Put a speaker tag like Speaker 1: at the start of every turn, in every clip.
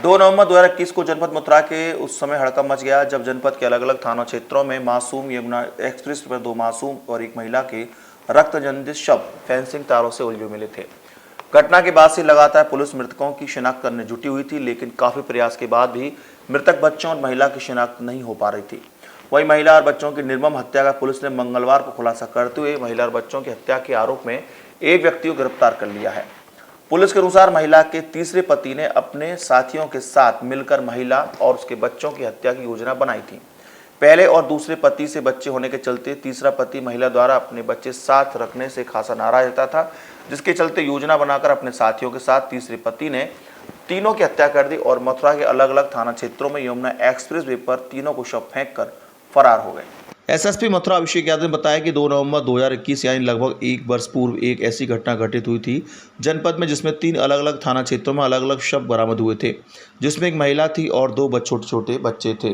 Speaker 1: 2 नवंबर 2021 को जनपद मथुरा के उस समय हड़कंप मच गया जब जनपद के अलग अलग थाना क्षेत्रों में मासूम यमुना एक्सप्रेस पर 2 मासूम और एक महिला के रक्त जंदित शव फेंसिंग तारों से उलझे मिले थे। घटना के बाद से लगातार पुलिस मृतकों की शिनाख्त करने जुटी हुई थी, लेकिन काफी प्रयास के बाद भी मृतक बच्चों और महिला की शिनाख्त नहीं हो पा रही थी। वहीं महिला और बच्चों की निर्मम हत्या का पुलिस ने मंगलवार को खुलासा करते हुए महिला और बच्चों की हत्या के आरोप में एक व्यक्ति को गिरफ्तार कर लिया है। पुलिस के अनुसार महिला के तीसरे पति ने अपने साथियों के साथ मिलकर महिला और उसके बच्चों की हत्या की योजना बनाई थी। पहले और दूसरे पति से बच्चे होने के चलते तीसरा पति महिला द्वारा अपने बच्चे साथ रखने से खासा नाराज रहता था, जिसके चलते योजना बनाकर अपने साथियों के साथ तीसरे पति ने तीनों की हत्या कर दी और मथुरा के अलग अलग थाना क्षेत्रों में यमुना एक्सप्रेस वे पर तीनों को शव फेंक कर फरार हो गए। एसएसपी मथुरा अभिषेक यादव ने बताया कि 2 नवंबर 2021 यानी लगभग 1 वर्ष पूर्व एक ऐसी घटना घटित हुई थी जनपद में, जिसमें 3 अलग अलग थाना क्षेत्रों में अलग अलग शव बरामद हुए थे, जिसमें एक महिला थी और 2 छोटे छोटे बच्चे थे।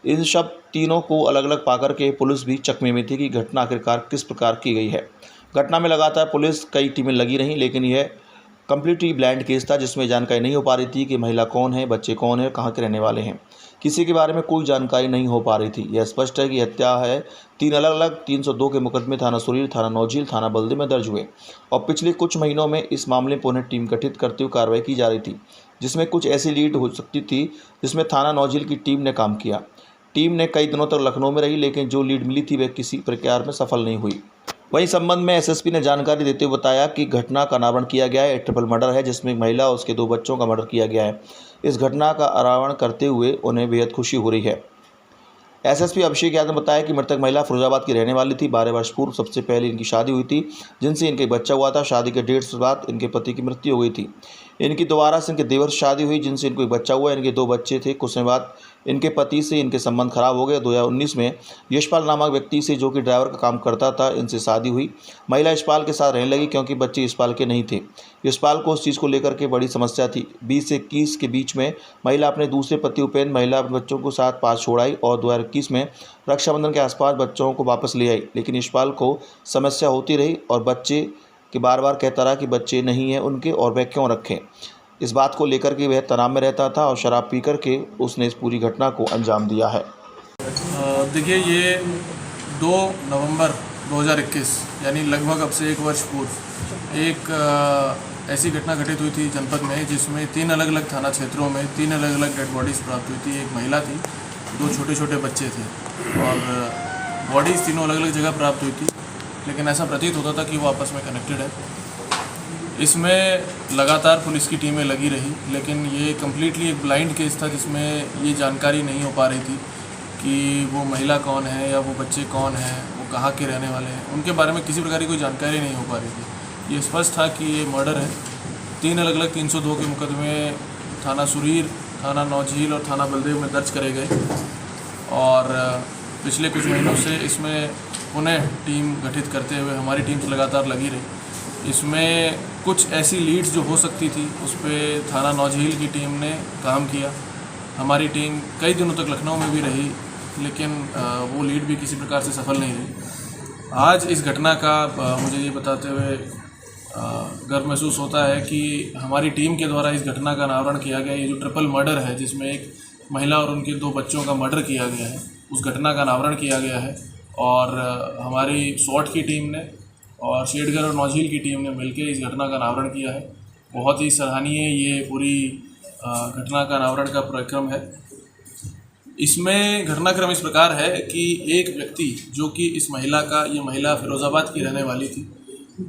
Speaker 1: इन शव तीनों को अलग अलग पाकर के पुलिस भी चकमे में थी कि घटना आखिरकार किस प्रकार की गई है। घटना में लगातार पुलिस कई टीमें लगी रहीं, लेकिन यह कंप्लीटली ब्लाइंड केस था, जिसमें जानकारी नहीं हो पा रही थी कि महिला कौन है, बच्चे कौन है, कहाँ के रहने वाले हैं। किसी के बारे में कोई जानकारी नहीं हो पा रही थी। यह स्पष्ट है कि हत्या है 3 अलग अलग 302 के मुकदमे थाना सुरीर, थाना नौझील, थाना बल्दे में दर्ज हुए और पिछले कुछ महीनों में इस मामले पर उन्हें टीम गठित करते हुए कार्रवाई की जा रही थी, जिसमें कुछ ऐसी लीड हो सकती थी जिसमें थाना नौझील की टीम ने काम किया। टीम ने कई दिनों तक लखनऊ में रही, लेकिन जो लीड मिली थी वह किसी प्रकार में सफल नहीं हुई। वहीं संबंध में एसएसपी ने जानकारी देते हुए बताया कि घटना का अनावरण किया गया है। एक ट्रिपल मर्डर है जिसमें एक महिला और उसके 2 बच्चों का मर्डर किया गया है। इस घटना का अनावरण करते हुए उन्हें बेहद खुशी हो रही है। एसएसपी अभिषेक यादव ने बताया कि मृतक महिला फिरोजाबाद की रहने वाली थी। 12 वर्ष पूर्व सबसे पहले इनकी शादी हुई थी, जिनसे इनके बच्चा हुआ था। शादी के 1.5 वर्ष बाद इनके पति की मृत्यु हो गई थी। इनकी दोबारा से इनके देवर से शादी हुई, जिनसे इनको एक बच्चा हुआ। इनके 2 बच्चे थे। कुछ समय बाद इनके पति से इनके संबंध खराब हो गए। 2019 में यशपाल नामक व्यक्ति से, जो कि ड्राइवर का काम करता था, इनसे शादी हुई। महिला यशपाल के साथ रहने लगी क्योंकि बच्चे यशपाल के नहीं थे। यशपाल को उस चीज़ को लेकर के बड़ी समस्या थी। 20 से 21 के बीच में महिला अपने दूसरे पति उपेंद्र महिला अपने बच्चों को साथ पास छोड़ आई और 2021 में रक्षाबंधन के आसपास बच्चों को वापस ले आई, लेकिन यशपाल को समस्या होती रही और बच्चे के बार कहता रहा कि बच्चे नहीं हैं उनके और वह क्यों रखें। इस बात को लेकर के वह तनाव में रहता था और शराब पी कर के उसने इस पूरी घटना को अंजाम दिया है।
Speaker 2: देखिए, ये 2 नवंबर 2021 यानी लगभग अब से 1 वर्ष पूर्व एक ऐसी घटना घटित हुई थी जनपद में, जिसमें 3 अलग अलग थाना क्षेत्रों में 3 अलग अलग डेड बॉडीज़ प्राप्त हुई थी। एक महिला थी, 2 छोटे छोटे बच्चे थे और बॉडीज़ तीनों अलग अलग जगह प्राप्त हुई थी, लेकिन ऐसा प्रतीत होता था कि वो आपस में कनेक्टेड है। इसमें लगातार पुलिस की टीमें लगी रही, लेकिन ये कम्प्लीटली एक ब्लाइंड केस था, जिसमें ये जानकारी नहीं हो पा रही थी कि वो महिला कौन है या वो बच्चे कौन हैं, वो कहाँ के रहने वाले हैं। उनके बारे में किसी प्रकार की कोई जानकारी नहीं हो पा रही थी। ये स्पष्ट था कि ये मर्डर है। 3 अलग अलग 302 के मुकदमे थाना सुरीर, थाना नौझील और थाना बलदेव में दर्ज करे गए और पिछले कुछ महीनों से इसमें पुनः टीम गठित करते हुए हमारी टीम से लगातार लगी रही। इसमें कुछ ऐसी लीड्स जो हो सकती थी, उस पर थाना नौझील की टीम ने काम किया। हमारी टीम कई दिनों तक लखनऊ में भी रही, लेकिन वो लीड भी किसी प्रकार से सफल नहीं रही। आज इस घटना का मुझे ये बताते हुए गर्व महसूस होता है कि हमारी टीम के द्वारा इस घटना का अनावरण किया गया। ये जो ट्रिपल मर्डर है, जिसमें एक महिला और उनके 2 बच्चों का मर्डर किया गया है, उस घटना का अनावरण किया गया है और हमारी SWAT की टीम ने और शेडगढ़ और नौझील की टीम ने मिलकर इस घटना का अनावरण किया है। बहुत ही सराहनीय ये पूरी घटना का अनावरण का कार्यक्रम है। इसमें घटनाक्रम इस प्रकार है कि एक व्यक्ति, जो कि इस महिला का, ये महिला फिरोजाबाद की रहने वाली थी।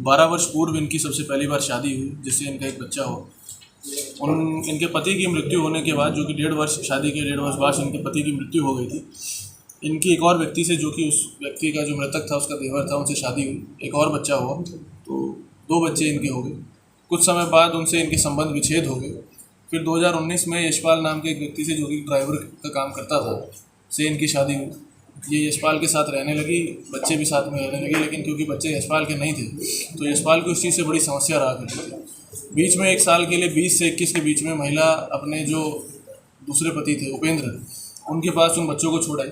Speaker 2: 12 वर्ष पूर्व इनकी सबसे पहली बार शादी हुई, जिससे इनका एक बच्चा हो। इनके पति की मृत्यु होने के बाद, जो कि 1.5 वर्ष शादी के 1.5 वर्ष बाद इनके पति की मृत्यु हो गई थी, इनकी एक और व्यक्ति से, जो कि उस व्यक्ति का जो मृतक था उसका देवर था, उनसे शादी हुई, एक और बच्चा हुआ, तो 2 बच्चे इनके हो गए। कुछ समय बाद उनसे इनके संबंध विच्छेद हो गए। फिर 2019 में यशपाल नाम के एक व्यक्ति से, जो कि ड्राइवर का काम करता था, से इनकी शादी हुई। ये यशपाल के साथ रहने लगी, बच्चे भी साथ में रहने लगे, लेकिन क्योंकि बच्चे यशपाल के नहीं थे तो यशपाल को इस चीज़ से बड़ी समस्या रहा करती थी। बीच में 1 साल के लिए 20 से 21 के बीच में महिला अपने जो दूसरे पति थे उपेंद्र, उनके पास उन बच्चों को छोड़ आई।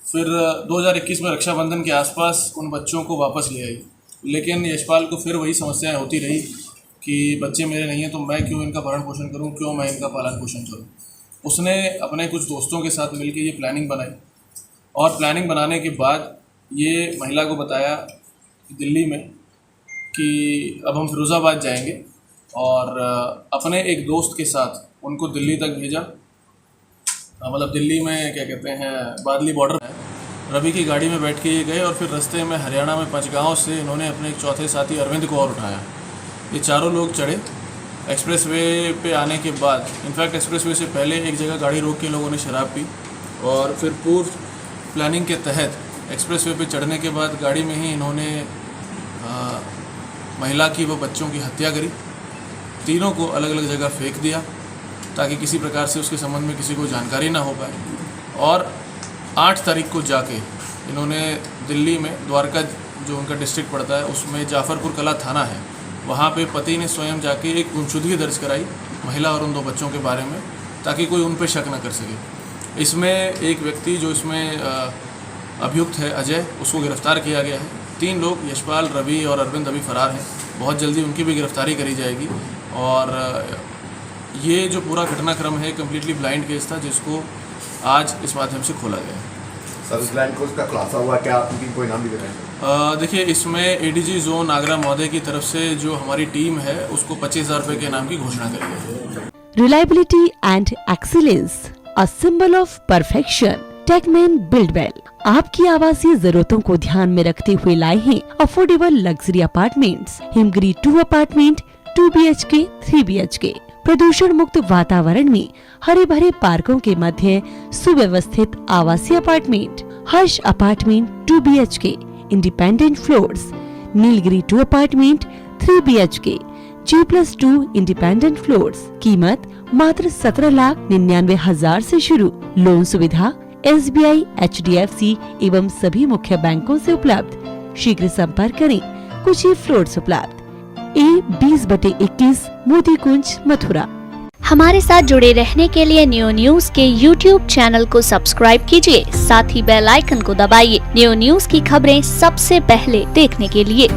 Speaker 2: फिर 2021 में रक्षाबंधन के आसपास उन बच्चों को वापस ले आई, लेकिन यशपाल को फिर वही समस्याएं होती रही कि बच्चे मेरे नहीं हैं तो मैं क्यों इनका भरण पोषण करूं, क्यों मैं इनका पालन पोषण करूं। उसने अपने कुछ दोस्तों के साथ मिलकर ये प्लानिंग बनाई और प्लानिंग बनाने के बाद ये महिला को बताया दिल्ली में कि अब हम फिरोज़ाबाद जाएंगे और अपने एक दोस्त के साथ उनको दिल्ली तक भेजा। मतलब दिल्ली में क्या कहते हैं, बादली बॉर्डर है। रवि की गाड़ी में बैठ के ये गए और फिर रास्ते में हरियाणा में पंचगांव से इन्होंने अपने एक चौथे साथी अरविंद को और उठाया। ये चारों लोग चढ़े। एक्सप्रेसवे पे आने के बाद, इनफैक्ट एक्सप्रेसवे से पहले एक जगह गाड़ी रोक के लोगों ने शराब पी और फिर पूर्व प्लानिंग के तहत एक्सप्रेसवे पे चढ़ने के बाद गाड़ी में ही इन्होंने महिला की व बच्चों की हत्या करी। तीनों को अलग अलग जगह फेंक दिया ताकि किसी प्रकार से उसके संबंध में किसी को जानकारी ना हो पाए। और 8 तारीख को जाके इन्होंने दिल्ली में द्वारका, जो उनका डिस्ट्रिक्ट पड़ता है, उसमें जाफरपुर कला थाना है, वहाँ पे पति ने स्वयं जाके एक गुमशुदगी दर्ज कराई महिला और उन 2 बच्चों के बारे में, ताकि कोई उन पे शक न कर सके। इसमें एक व्यक्ति जो इसमें अभियुक्त है, अजय, उसको गिरफ्तार किया गया है। 3 लोग, यशपाल, रवि और अरविंद, अभी फरार हैं। बहुत जल्दी उनकी भी गिरफ्तारी करी जाएगी। और ये जो पूरा घटनाक्रम है कम्प्लीटली ब्लाइंड केस था, जिसको आज इस माध्यम से खोला गया है।
Speaker 3: सर, इस ब्लाइंड कोर्स का खुलासा हुआ, क्या उनकी कोई नाम भी बताएं?
Speaker 2: देखिए, इसमें एडीजी जोन आगरा महोदय की तरफ से जो हमारी टीम है उसको 25,000 रुपये के नाम की घोषणा करी गई है।
Speaker 4: Reliability and excellence, a symbol of perfection. Tuckman Buildwell आपकी आवासीय जरूरतों को ध्यान में रखते हुए लाए हैं affordable luxury apartments, Himgiri 2 apartment, 2 BHK, 3 BHK, प्रदूषण मुक्त वातावरण में हरे भरे पार्कों के मध्य सुव्यवस्थित आवासीय apartment, Harsh apartment 2 BHK, independent floors, Nilgiri 2 apartment 3 BHK, G+2 independent floors. कीमत मात्र 17,99,000 से शुरू। लोन सुविधा SBI, HDFC एवं सभी मुख्य बैंकों से उपलब्ध। शीघ्र संपर्क करें। कुछ ही फ्लोर्स उपलब्ध। A20/21 मोती कुंज, मथुरा।
Speaker 5: हमारे साथ जुड़े रहने के लिए न्यू न्यूज के YouTube चैनल को सब्सक्राइब कीजिए, साथ ही बेल आइकन को दबाइए न्यू न्यूज की खबरें सबसे पहले देखने के लिए।